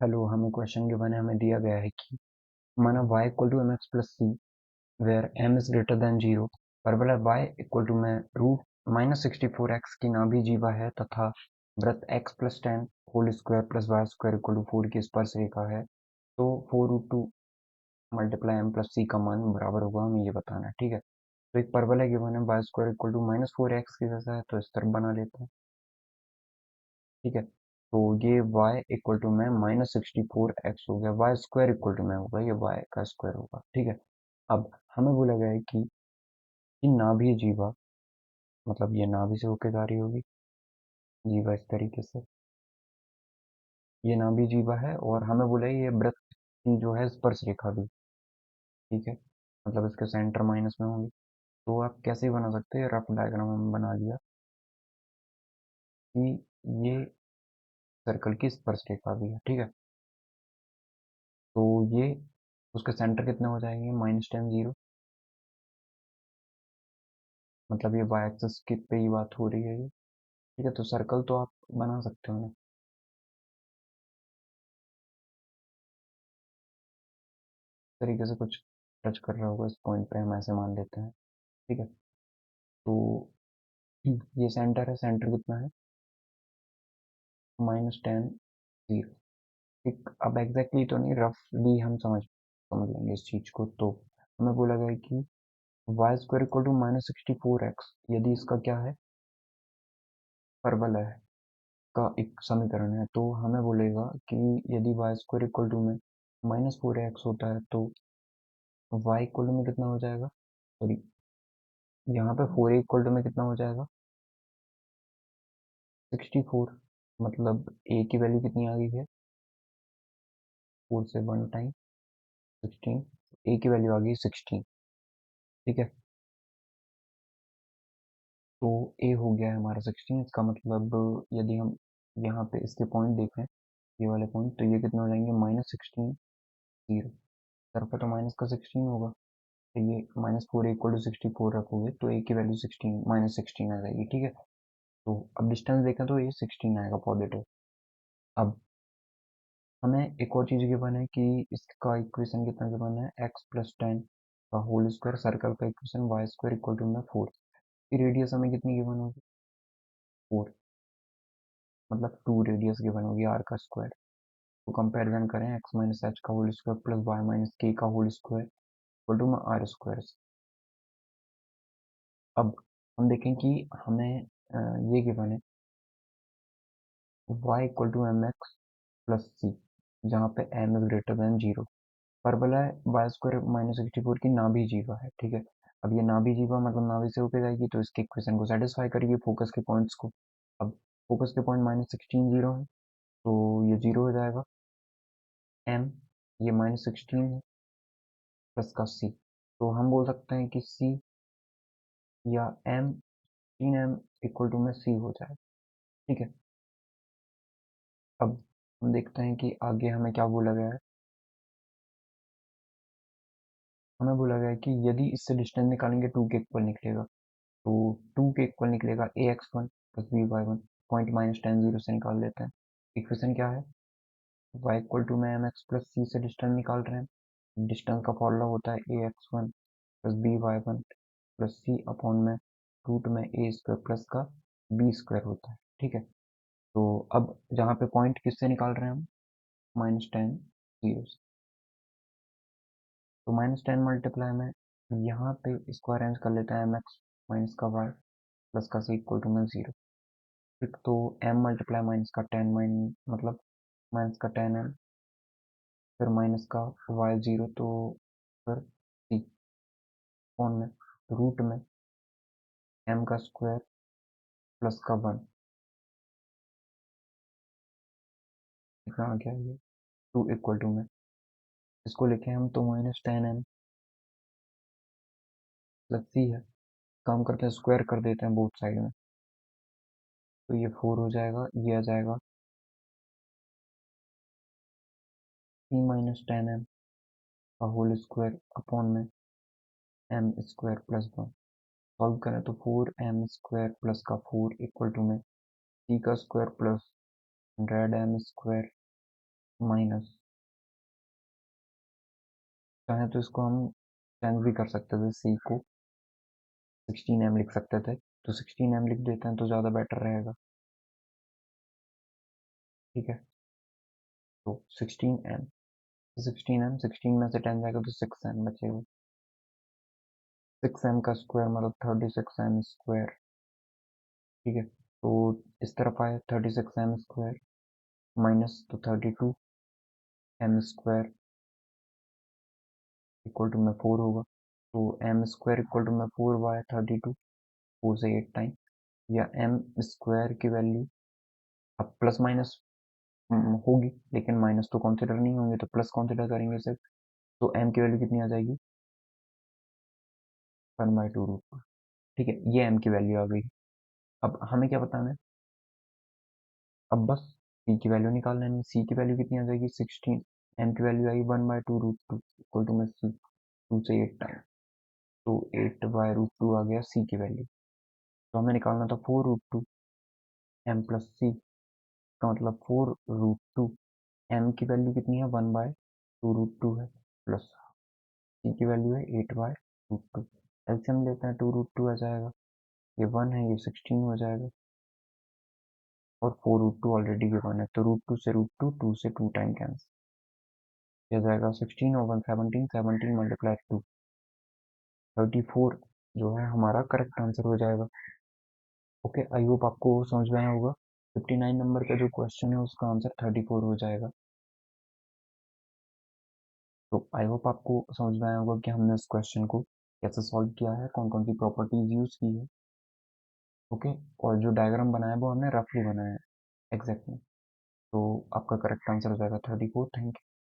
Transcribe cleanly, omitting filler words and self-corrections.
Hello, हमें question given है, हमें दिया गया है कि माना y equal to M x plus C where m is greater than zero parabola y equal to में रूट माइनस 64x की नाभि जीवा है तथा वृत्त x plus 10 whole square plus Y square equal to 4 की स्पर्श रेखा है। तो 4 root 2 multiply m plus C का मान बराबर होगा, हमें ये बताना है। ठीक है, तो एक परबोला गिवन है y square equal to minus 4x की जैसा है, तो इस तरफ बना लेते हैं। ठीक है, तो ये y इक्वल टू में माइनस 64x हो गया, y स्क्वायर इक्वल टू में होगा, ये y का स्क्वायर होगा। ठीक है, अब हमें बोला गया है कि नाभि जीवा, मतलब ये नाभि से होके जा रही होगी जीवा इस तरीके से, ये नाभि जीवा है और हमें बोला है ये वृत्त की जो है स्पर्श रेखा भी। ठीक है, मतलब इसके सेंटर माइनस में होंगे। तो आप कैसे बना सकते हैं, रफ डायग्राम हम बना लिया कि ये सर्कल की स्पर्श रेखा भी है। ठीक है, तो ये उसके सेंटर कितने हो जाएंगे, -10 0, मतलब ये वाई एक्सिस की पे ही बात हो रही है ये। ठीक है, तो सर्कल तो आप बना सकते हो ना, इस तरीके से कुछ टच कर रहा होगा इस पॉइंट पे, हम ऐसे मान लेते हैं। ठीक है, तो ये सेंटर है, सेंटर कितना है, -10 0। ठीक, अब एग्जैक्टली तो नहीं, रफली हम समझ समझ लेंगे इस चीज को। तो हमें बोला गया कि Y square equal to -64x यदि इसका क्या है, परवल है का एक समीकरण है, तो हमें बोलेगा कि यदि वाई स्क्वायर इक्वल टू में -4x होता है तो y इक्वल टू में कितना हो जाएगा, सॉरी यहाँ पे 4 इक्वल टू में कितना हो जाएगा, 64। मतलब a की वैल्यू कितनी आ गई है, 4 से 1 टाइम 16, a की वैल्यू आ गई 16। ठीक है, तो a हो गया है हमारा 16। इसका मतलब यदि हम यहाँ पे इसके पॉइंट देखें, ये वाले पॉइंट, तो ये कितने हो जाएंगे, -16 0। सर पे तो माइनस का 16 होगा, तो ये -4 इक्वल टू 64 रखोगे तो a की वैल्यू 16 -16 आ जाएगी। ठीक है, तो अब डिस्टेंस देखें तो ये 16 आएगा पॉजिटिव। अब हमें एक और चीज़ गिवन है कि इसका इक्वेशन कितना गिवन है, x प्लस 10 का होल स्क्वायर, सर्कल का equation y square equal to में 4 की रेडियस हमें कितनी गिवन होगी, 4, मतलब 2 रेडियस गिवन होगी r का स्क्वायर। तो कंपैरिजन करें x माइनस एच का whole square plus y minus k का होल स्क्वायर इक्वल टू में आर स्क्वायर। अब हम देखें कि हमें ये गिवन है y equal to M x plus c, जहाँ पे m is greater than zero. Parabola है वाई स्क्वायर -64 की नाभि जीवा है। ठीक है, अब ये नाभि जीवा मतलब नाभि से होके जाएगी, तो इसके इक्वेशन को सेटिस्फाई करेगी फोकस के पॉइंट्स को। अब फोकस के पॉइंट -16 0 है, तो ये 0 हो जाएगा। m, ये -16 है, प्लस का c, तो हम बोल सकते हैं कि c या m, 3m इक्वल टू में c हो जाए। ठीक है, अब हम देखते हैं कि आगे हमें क्या बोला गया है। हमें बोला गया है कि यदि इससे डिस्टेंस निकालेंगे 2 के इक्वल निकलेगा, तो 2 के इक्वल निकलेगा ax1 प्लस by1, पॉइंट -10 0 से निकाल लेते हैं। इक्वेशन क्या है, y इक्वल टू में एम एक्स प्लस सी से डिस्टेंस निकाल रहे हैं। डिस्टेंस का फॉर्मूला होता है ax1 प्लस by1 प्लस सी अपॉन में रूट में a स्क्वायर प्लस का b स्क्वायर होता है। ठीक है, तो अब जहाँ पे पॉइंट किससे निकाल रहे हैं हम, -10 0 से, तो -10 मल्टीप्लाई में यहाँ पे स्क्वायर रेंज कर लेते हैं एम एक्स माइनस का वाई प्लस का सी इक्वल टू में 0। ठीक, तो m मल्टीप्लाई माइनस का 10 मतलब माइनस का 10m, फिर माइनस का y 0, तो फिर c ऑन में रूट में m का स्क्वायर प्लस का 1, इतना आ गया ये 2 इक्वल टू में। इसको लिखे हम तो -10m प्लस c है, काम करते हैं स्क्वायर कर देते हैं बोथ साइड में, तो ये 4 हो जाएगा, ये आ जाएगा c -10m का होल स्क्वायर अपॉन में m स्क्वायर प्लस 1। सॉल्व करें तो 4m स्क्वायर प्लस का 4 इक्वल टू में c का square plus 100m square minus, चाहे तो इसको हम चेंज भी कर सकते थे, सी को 16m लिख सकते थे, तो 16m लिख देते हैं तो ज़्यादा बेटर रहेगा। ठीक है, तो 16m, 16 में से 10 जाएगा तो 6m बचेगा। 6m का स्क्वायर मतलब 36m स्क्वायर। ठीक है, तो इस तरफ आए 36m स्क्वायर माइनस तो 32m स्क्वायर इक्वल टू में 4 होगा, तो m स्क्वायर इक्वल टू में 4 बाय 32, 4 से 8 टाइम, या m स्क्वायर की वैल्यू अब प्लस माइनस होगी, लेकिन माइनस तो कंसिडर नहीं होंगे, तो प्लस कंसिडर करेंगे सिर्फ, तो m की वैल्यू कितनी आ जाएगी, 1/2 रूट। ठीक है, ये m की वैल्यू आ गई। अब हमें क्या बताना है, अब बस c की वैल्यू निकाल लेनी है। c की वैल्यू कितनी आ जाएगी 16, m की वैल्यू आई 1/2 रूट 2 इक्वल टू में c, 2 से 8 टाइम, तो 8/√2 आ गया c की वैल्यू। तो हमें निकालना था 4√2 m प्लस c, का मतलब 4√2, m की वैल्यू कितनी है 1/2√2 है, प्लस c की वैल्यू है 8/√2। एलसीएम लेते हैं 2√2 आ जाएगा, ये 1 है, ये 16 हो जाएगा, और 4√2 ऑलरेडी गिवन है, तो √2 से √2, 2 से 2 टाइम कैंसिल, यह जाएगा 16 और 1 17, 17 मल्टीप्लाई 2, 34 जो है हमारा करेक्ट आंसर हो जाएगा। ओके, आई होप आपको समझ में आया होगा। 59 नंबर का जो क्वेश्चन है उसका आंसर 34 हो जाएगा। तो आई होप आपको समझ में आया होगा कि हमने इस क्वेश्चन को कैसे सॉल्व किया है, कौन कौन सी प्रॉपर्टीज यूज की है। ओके, और जो डायग्राम बनाया है वो हमने रफली बनाया है, एग्जैक्टली। तो आपका करेक्ट आंसर हो जाएगा 34। Thank you.